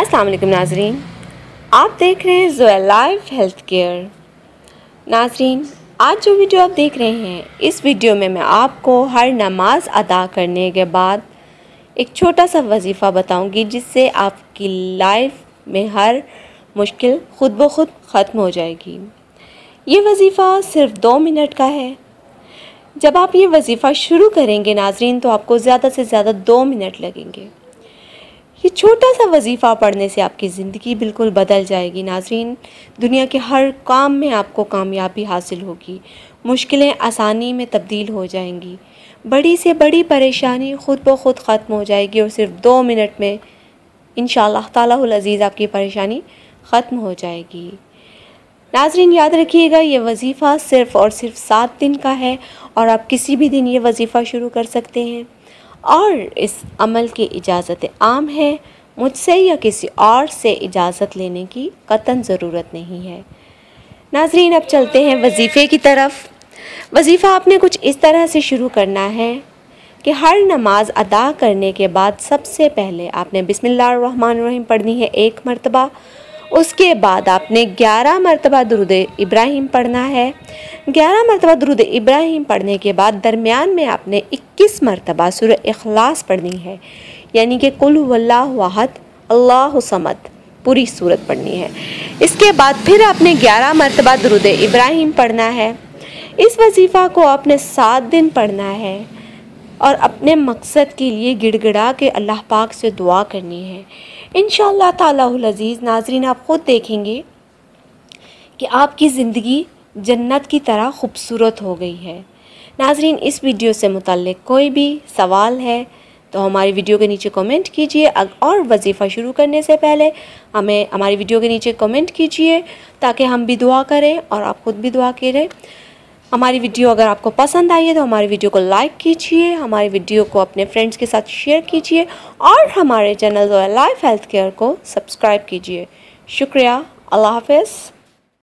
अस्सलाम वालेकुम नाजरीन, आप देख रहे हैं ज़ोया लाइफ हेल्थ केयर। नाजरीन, आज जो वीडियो आप देख रहे हैं, इस वीडियो में मैं आपको हर नमाज अदा करने के बाद एक छोटा सा वजीफ़ा बताऊंगी, जिससे आपकी लाइफ में हर मुश्किल खुद ब खुद ख़त्म हो जाएगी। ये वजीफ़ा सिर्फ 2 मिनट का है। जब आप ये वजीफ़ा शुरू करेंगे नाजरीन, तो आपको ज़्यादा से ज़्यादा 2 मिनट लगेंगे। ये छोटा सा वजीफ़ा पढ़ने से आपकी ज़िंदगी बिल्कुल बदल जाएगी नाजरीन। दुनिया के हर काम में आपको कामयाबी हासिल होगी, मुश्किलें आसानी में तब्दील हो जाएंगी, बड़ी से बड़ी परेशानी खुद ब खुद ख़त्म हो जाएगी और सिर्फ 2 मिनट में इंशाअल्लाह तालाहुल अज़ीज़ आपकी परेशानी ख़त्म हो जाएगी। नाजरीन, याद रखिएगा, ये वजीफ़ा सिर्फ़ और सिर्फ 7 दिन का है और आप किसी भी दिन ये वजीफ़ा शुरू कर सकते हैं और इस अमल की इजाज़त आम है। मुझसे या किसी और से इजाज़त लेने की कतन ज़रूरत नहीं है। नाजरीन, अब चलते हैं वजीफ़े की तरफ। वजीफ़ा आपने कुछ इस तरह से शुरू करना है कि हर नमाज अदा करने के बाद सबसे पहले आपने बिस्मिल्लाहिर्रहमानिर्रहीम पढ़नी है 1 मरतबा। उसके बाद आपने 11 मरतबा दुरूद इब्राहिम पढ़ना है। 11 मरतबा दुरूद इब्राहिम पढ़ने के बाद दरमियान में आपने 21 मरतबा सूरह इखलास पढ़नी है, यानी कि कुल हुवल्लाहु अहद अल्लाहु समद पूरी सूरत पढ़नी है। इसके बाद फिर आपने 11 मरतबा दुरूद इब्राहिम पढ़ना है। इस वजीफ़ा को आपने 7 दिन पढ़ना है और अपने मकसद के लिए गिड़गिड़ा के अल्लाह पाक से दुआ करनी है। इंशाअल्लाह तालाहुल अज़ीज़ नाजरीन, आप ख़ुद देखेंगे कि आपकी ज़िंदगी जन्नत की तरह खूबसूरत हो गई है। नाजरीन, इस वीडियो से मुताल्लिक़ कोई भी सवाल है तो हमारी वीडियो के नीचे कमेंट कीजिए और वजीफ़ा शुरू करने से पहले हमें हमारी वीडियो के नीचे कमेंट कीजिए, ताकि हम भी दुआ करें और आप ख़ुद भी दुआ करें। हमारी वीडियो अगर आपको पसंद आई है तो हमारी वीडियो को लाइक कीजिए, हमारी वीडियो को अपने फ्रेंड्स के साथ शेयर कीजिए और हमारे channel Zoya life health care को सब्सक्राइब कीजिए। शुक्रिया। अल्लाह हाफ़िज़।